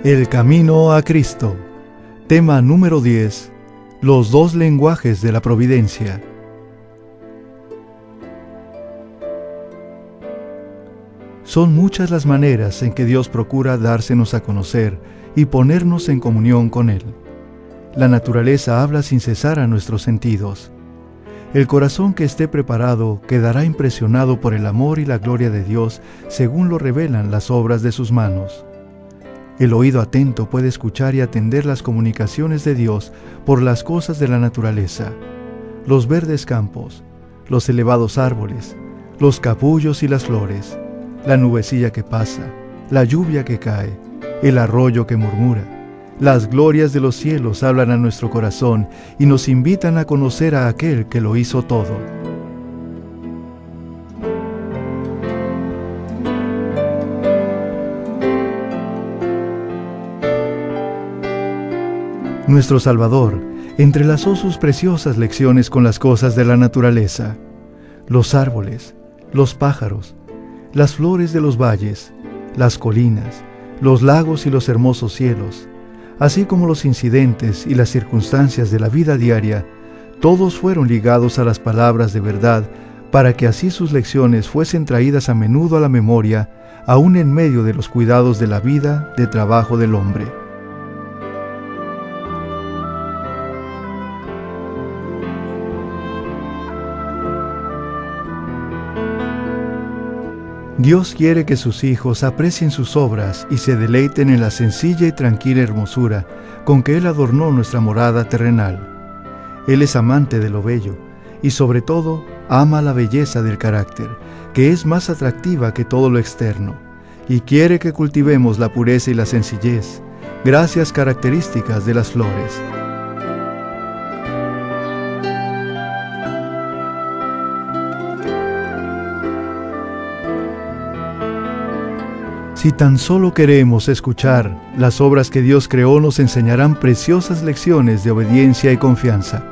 El camino a Cristo. Tema número 10. Los dos lenguajes de la providencia. Son muchas las maneras en que Dios procura dársenos a conocer y ponernos en comunión con Él. La naturaleza habla sin cesar a nuestros sentidos. El corazón que esté preparado quedará impresionado por el amor y la gloria de Dios según lo revelan las obras de sus manos. El oído atento puede escuchar y atender las comunicaciones de Dios por las cosas de la naturaleza, los verdes campos, los elevados árboles, los capullos y las flores, la nubecilla que pasa, la lluvia que cae, el arroyo que murmura. Las glorias de los cielos hablan a nuestro corazón y nos invitan a conocer a aquel que lo hizo todo. Nuestro Salvador entrelazó sus preciosas lecciones con las cosas de la naturaleza, los árboles, los pájaros, las flores de los valles, las colinas, los lagos y los hermosos cielos, así como los incidentes y las circunstancias de la vida diaria. Todos fueron ligados a las palabras de verdad para que así sus lecciones fuesen traídas a menudo a la memoria, aún en medio de los cuidados de la vida de trabajo del hombre. Dios quiere que sus hijos aprecien sus obras y se deleiten en la sencilla y tranquila hermosura con que Él adornó nuestra morada terrenal. Él es amante de lo bello y sobre todo ama la belleza del carácter, que es más atractiva que todo lo externo, y quiere que cultivemos la pureza y la sencillez, gracias características de las flores. Si tan solo queremos escuchar, las obras que Dios creó nos enseñarán preciosas lecciones de obediencia y confianza.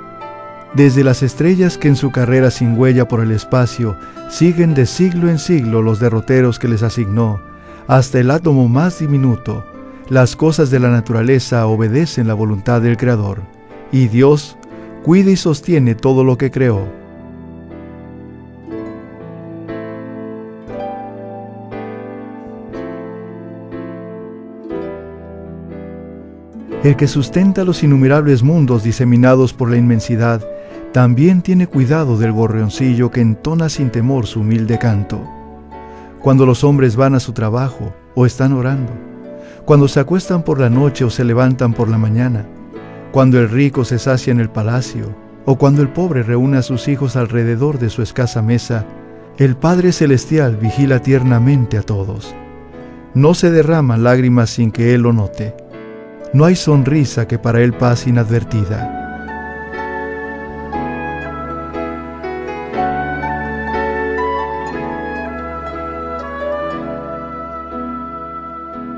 Desde las estrellas que en su carrera sin huella por el espacio siguen de siglo en siglo los derroteros que les asignó, hasta el átomo más diminuto, las cosas de la naturaleza obedecen la voluntad del Creador, y Dios cuida y sostiene todo lo que creó. El que sustenta los innumerables mundos diseminados por la inmensidad, también tiene cuidado del gorrioncillo que entona sin temor su humilde canto. Cuando los hombres van a su trabajo o están orando, cuando se acuestan por la noche o se levantan por la mañana, cuando el rico se sacia en el palacio o cuando el pobre reúne a sus hijos alrededor de su escasa mesa, el Padre Celestial vigila tiernamente a todos. No se derraman lágrimas sin que Él lo note. No hay sonrisa que para Él pase inadvertida.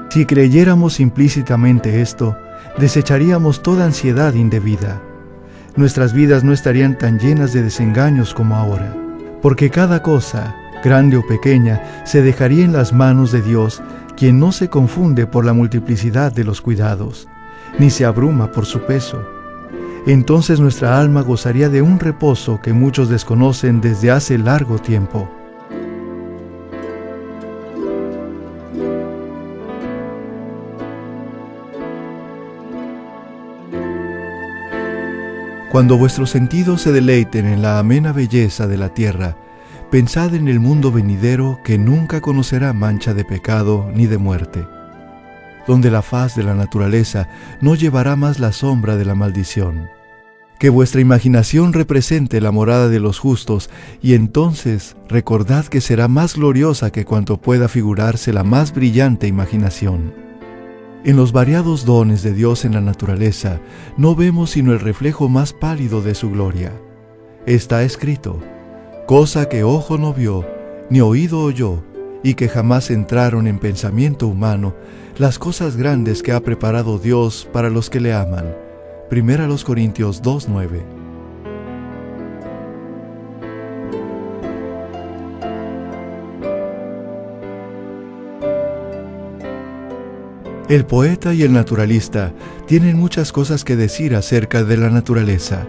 Si creyéramos implícitamente esto, desecharíamos toda ansiedad indebida. Nuestras vidas no estarían tan llenas de desengaños como ahora, porque cada cosa, grande o pequeña, se dejaría en las manos de Dios, quien no se confunde por la multiplicidad de los cuidados, ni se abruma por su peso. Entonces nuestra alma gozaría de un reposo que muchos desconocen desde hace largo tiempo. Cuando vuestros sentidos se deleiten en la amena belleza de la tierra, pensad en el mundo venidero que nunca conocerá mancha de pecado ni de muerte, donde la faz de la naturaleza no llevará más la sombra de la maldición. Que vuestra imaginación represente la morada de los justos, y entonces recordad que será más gloriosa que cuanto pueda figurarse la más brillante imaginación. En los variados dones de Dios en la naturaleza, no vemos sino el reflejo más pálido de su gloria. Está escrito: cosa que ojo no vio, ni oído oyó, y que jamás entraron en pensamiento humano, las cosas grandes que ha preparado Dios para los que le aman. 1 Corintios 2:9. El poeta y el naturalista tienen muchas cosas que decir acerca de la naturaleza,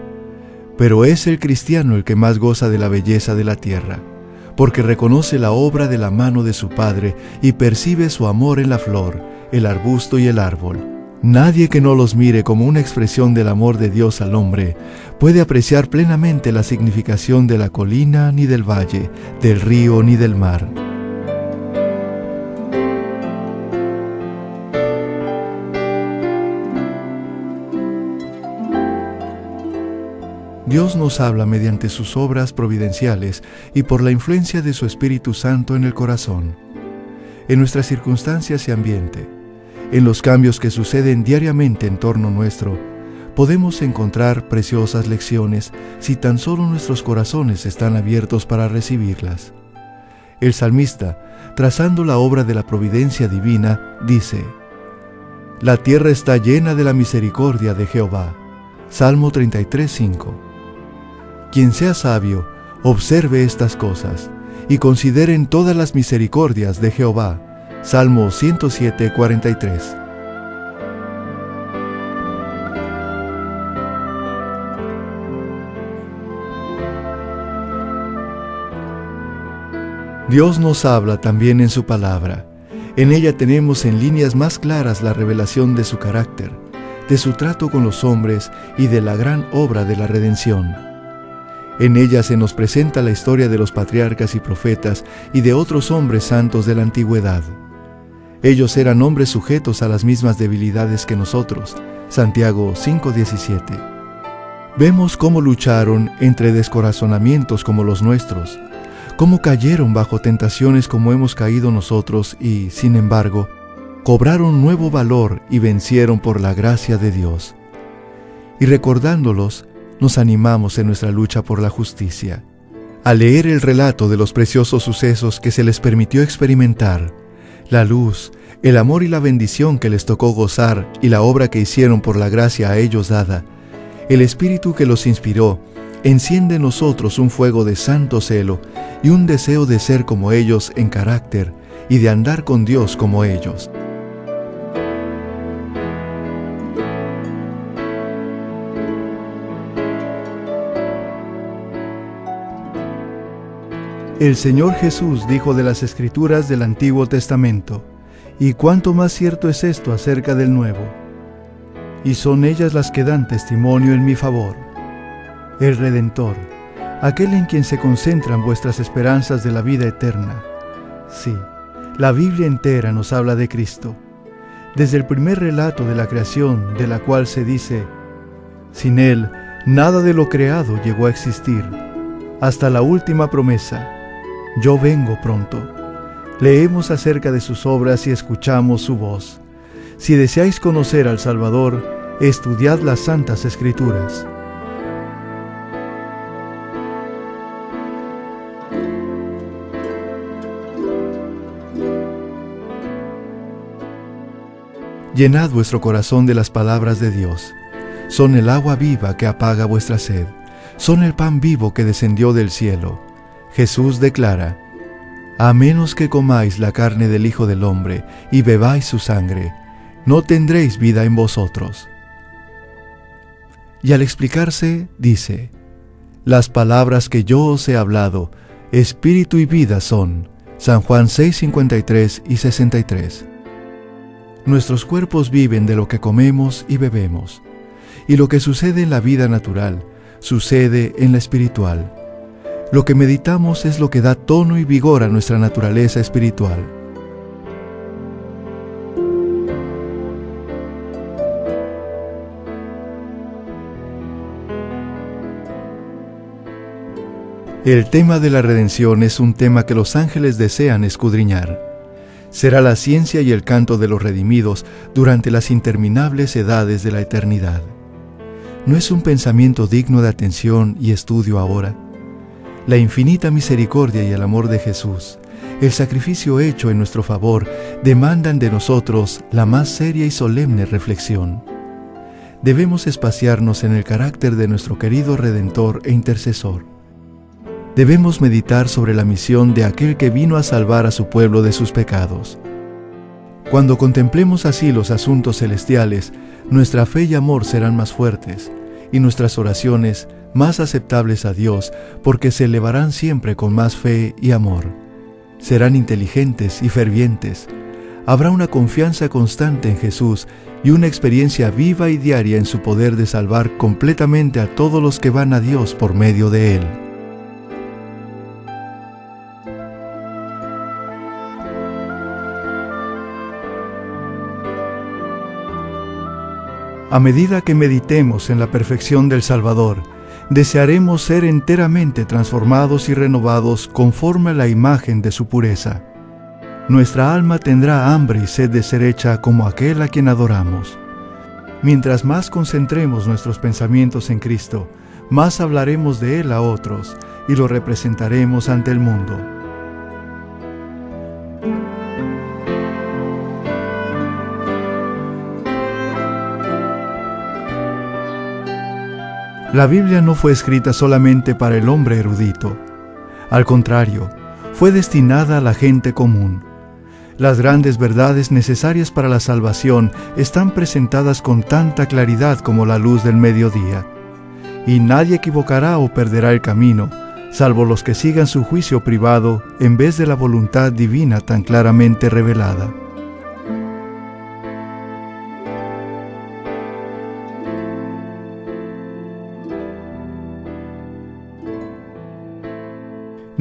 pero es el cristiano el que más goza de la belleza de la tierra, porque reconoce la obra de la mano de su Padre y percibe su amor en la flor, el arbusto y el árbol. Nadie que no los mire como una expresión del amor de Dios al hombre puede apreciar plenamente la significación de la colina ni del valle, del río ni del mar. Dios nos habla mediante sus obras providenciales y por la influencia de su Espíritu Santo en el corazón, en nuestras circunstancias y ambiente, en los cambios que suceden diariamente en torno nuestro. Podemos encontrar preciosas lecciones si tan solo nuestros corazones están abiertos para recibirlas. El salmista, trazando la obra de la providencia divina, dice: «La tierra está llena de la misericordia de Jehová». Salmo 33:5. Quien sea sabio, observe estas cosas, y consideren todas las misericordias de Jehová. Salmo 107:43. Dios nos habla también en su palabra. En ella tenemos en líneas más claras la revelación de su carácter, de su trato con los hombres y de la gran obra de la redención. En ella se nos presenta la historia de los patriarcas y profetas y de otros hombres santos de la antigüedad. Ellos eran hombres sujetos a las mismas debilidades que nosotros. Santiago 5:17. Vemos cómo lucharon entre descorazonamientos como los nuestros, cómo cayeron bajo tentaciones como hemos caído nosotros y, sin embargo, cobraron nuevo valor y vencieron por la gracia de Dios. Y recordándolos, nos animamos en nuestra lucha por la justicia. Al leer el relato de los preciosos sucesos que se les permitió experimentar, la luz, el amor y la bendición que les tocó gozar y la obra que hicieron por la gracia a ellos dada, el Espíritu que los inspiró enciende en nosotros un fuego de santo celo y un deseo de ser como ellos en carácter y de andar con Dios como ellos. El Señor Jesús dijo de las Escrituras del Antiguo Testamento: «Y cuánto más cierto es esto acerca del Nuevo, y son ellas las que dan testimonio en mi favor». El Redentor, aquel en quien se concentran vuestras esperanzas de la vida eterna. Sí, la Biblia entera nos habla de Cristo. Desde el primer relato de la creación, de la cual se dice: «Sin Él, nada de lo creado llegó a existir», hasta la última promesa: «Yo vengo pronto». Leemos acerca de sus obras y escuchamos su voz. Si deseáis conocer al Salvador, estudiad las Santas Escrituras. Llenad vuestro corazón de las palabras de Dios. Son el agua viva que apaga vuestra sed. Son el pan vivo que descendió del cielo. Jesús declara: «A menos que comáis la carne del Hijo del Hombre y bebáis su sangre, no tendréis vida en vosotros». Y al explicarse, dice: «Las palabras que yo os he hablado, espíritu y vida son». San Juan 6:53 y 63. Nuestros cuerpos viven de lo que comemos y bebemos, y lo que sucede en la vida natural, sucede en la espiritual. Lo que meditamos es lo que da tono y vigor a nuestra naturaleza espiritual. El tema de la redención es un tema que los ángeles desean escudriñar. Será la ciencia y el canto de los redimidos durante las interminables edades de la eternidad. ¿No es un pensamiento digno de atención y estudio ahora? La infinita misericordia y el amor de Jesús, el sacrificio hecho en nuestro favor, demandan de nosotros la más seria y solemne reflexión. Debemos espaciarnos en el carácter de nuestro querido Redentor e Intercesor. Debemos meditar sobre la misión de aquel que vino a salvar a su pueblo de sus pecados. Cuando contemplemos así los asuntos celestiales, nuestra fe y amor serán más fuertes, y nuestras oraciones más aceptables a Dios, porque se elevarán siempre con más fe y amor. Serán inteligentes y fervientes. Habrá una confianza constante en Jesús y una experiencia viva y diaria en su poder de salvar completamente a todos los que van a Dios por medio de Él. A medida que meditemos en la perfección del Salvador, desearemos ser enteramente transformados y renovados conforme a la imagen de su pureza. Nuestra alma tendrá hambre y sed de ser hecha como aquel a quien adoramos. Mientras más concentremos nuestros pensamientos en Cristo, más hablaremos de Él a otros y lo representaremos ante el mundo. La Biblia no fue escrita solamente para el hombre erudito. Al contrario, fue destinada a la gente común. Las grandes verdades necesarias para la salvación están presentadas con tanta claridad como la luz del mediodía. Y nadie equivocará o perderá el camino, salvo los que sigan su juicio privado en vez de la voluntad divina tan claramente revelada.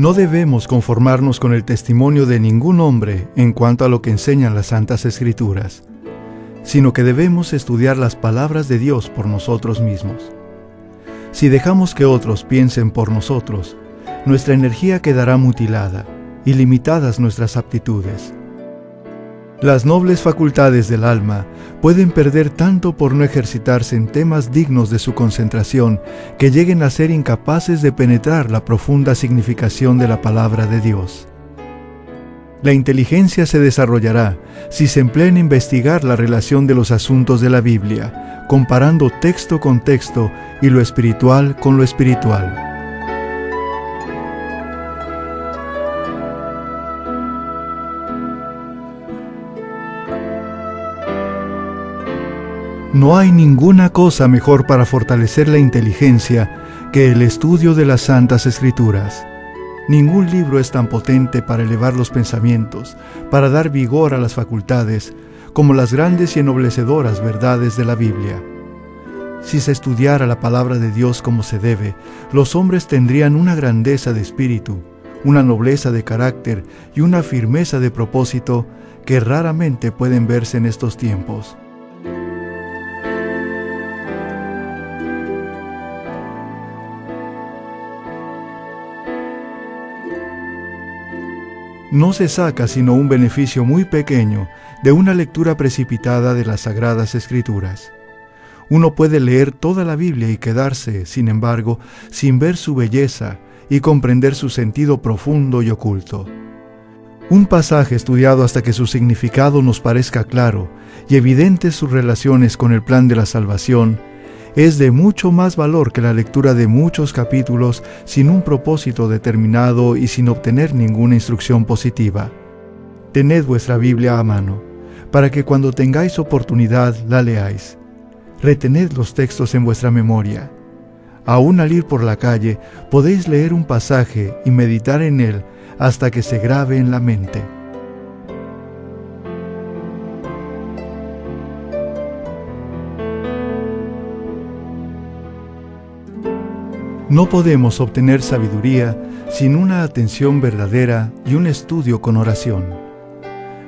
No debemos conformarnos con el testimonio de ningún hombre en cuanto a lo que enseñan las Santas Escrituras, sino que debemos estudiar las palabras de Dios por nosotros mismos. Si dejamos que otros piensen por nosotros, nuestra energía quedará mutilada y limitadas nuestras aptitudes. Las nobles facultades del alma pueden perder tanto por no ejercitarse en temas dignos de su concentración que lleguen a ser incapaces de penetrar la profunda significación de la palabra de Dios. La inteligencia se desarrollará si se emplea en investigar la relación de los asuntos de la Biblia, comparando texto con texto y lo espiritual con lo espiritual. No hay ninguna cosa mejor para fortalecer la inteligencia que el estudio de las Santas Escrituras. Ningún libro es tan potente para elevar los pensamientos, para dar vigor a las facultades, como las grandes y ennoblecedoras verdades de la Biblia. Si se estudiara la palabra de Dios como se debe, los hombres tendrían una grandeza de espíritu, una nobleza de carácter y una firmeza de propósito que raramente pueden verse en estos tiempos. No se saca sino un beneficio muy pequeño de una lectura precipitada de las Sagradas Escrituras. Uno puede leer toda la Biblia y quedarse, sin embargo, sin ver su belleza y comprender su sentido profundo y oculto. Un pasaje estudiado hasta que su significado nos parezca claro y evidentes sus relaciones con el plan de la salvación es de mucho más valor que la lectura de muchos capítulos sin un propósito determinado y sin obtener ninguna instrucción positiva. Tened vuestra Biblia a mano, para que cuando tengáis oportunidad la leáis. Retened los textos en vuestra memoria. Aún al ir por la calle, podéis leer un pasaje y meditar en él hasta que se grabe en la mente. No podemos obtener sabiduría sin una atención verdadera y un estudio con oración.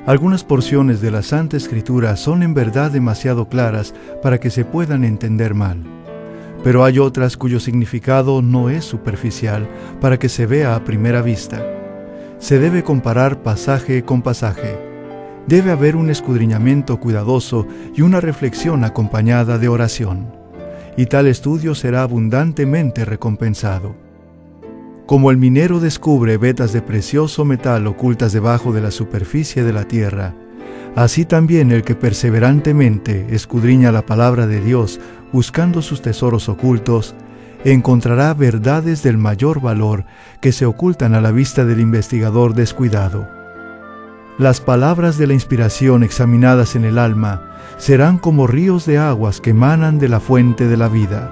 Algunas porciones de la Santa Escritura son en verdad demasiado claras para que se puedan entender mal, pero hay otras cuyo significado no es superficial para que se vea a primera vista. Se debe comparar pasaje con pasaje. Debe haber un escudriñamiento cuidadoso y una reflexión acompañada de oración. Y tal estudio será abundantemente recompensado. Como el minero descubre vetas de precioso metal ocultas debajo de la superficie de la tierra, así también el que perseverantemente escudriña la palabra de Dios buscando sus tesoros ocultos, encontrará verdades del mayor valor que se ocultan a la vista del investigador descuidado. Las palabras de la inspiración examinadas en el alma serán como ríos de aguas que emanan de la fuente de la vida.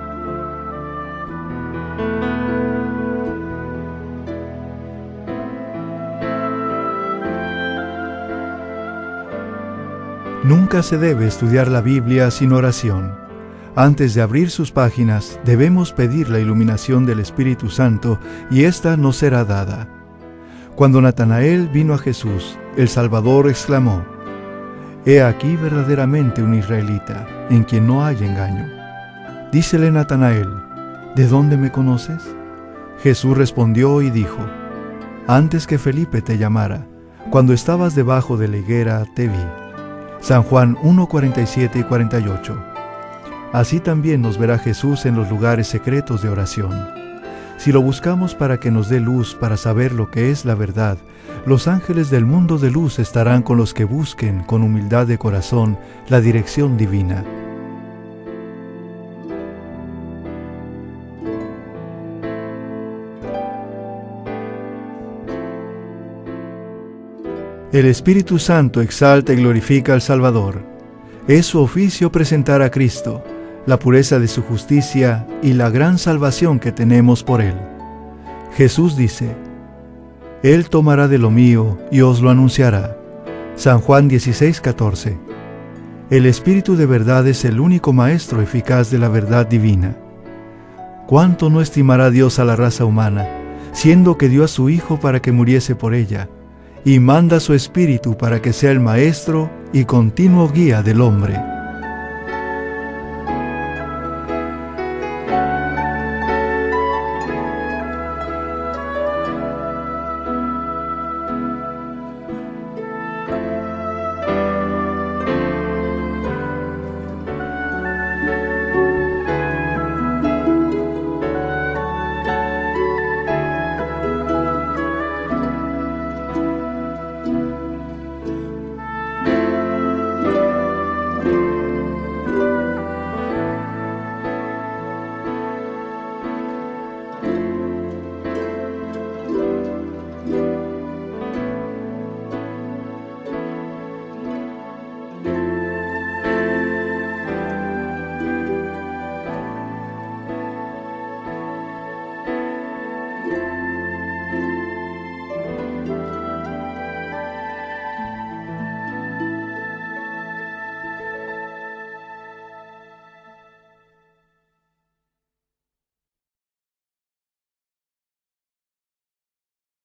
Nunca se debe estudiar la Biblia sin oración. Antes de abrir sus páginas, debemos pedir la iluminación del Espíritu Santo y ésta nos será dada. Cuando Natanael vino a Jesús, el Salvador exclamó: «He aquí verdaderamente un israelita, en quien no hay engaño». Dícele Natanael: «¿De dónde me conoces?». Jesús respondió y dijo: «Antes que Felipe te llamara, cuando estabas debajo de la higuera, te vi». San Juan 1:47 y 48. Así también nos verá Jesús en los lugares secretos de oración. Si lo buscamos para que nos dé luz para saber lo que es la verdad, los ángeles del mundo de luz estarán con los que busquen con humildad de corazón la dirección divina. El Espíritu Santo exalta y glorifica al Salvador. Es su oficio presentar a Cristo, la pureza de su justicia y la gran salvación que tenemos por Él. Jesús dice: «Él tomará de lo mío y os lo anunciará». San Juan 16:14. El Espíritu de verdad es el único maestro eficaz de la verdad divina. ¿Cuánto no estimará Dios a la raza humana, siendo que dio a su Hijo para que muriese por ella, y manda su Espíritu para que sea el maestro y continuo guía del hombre?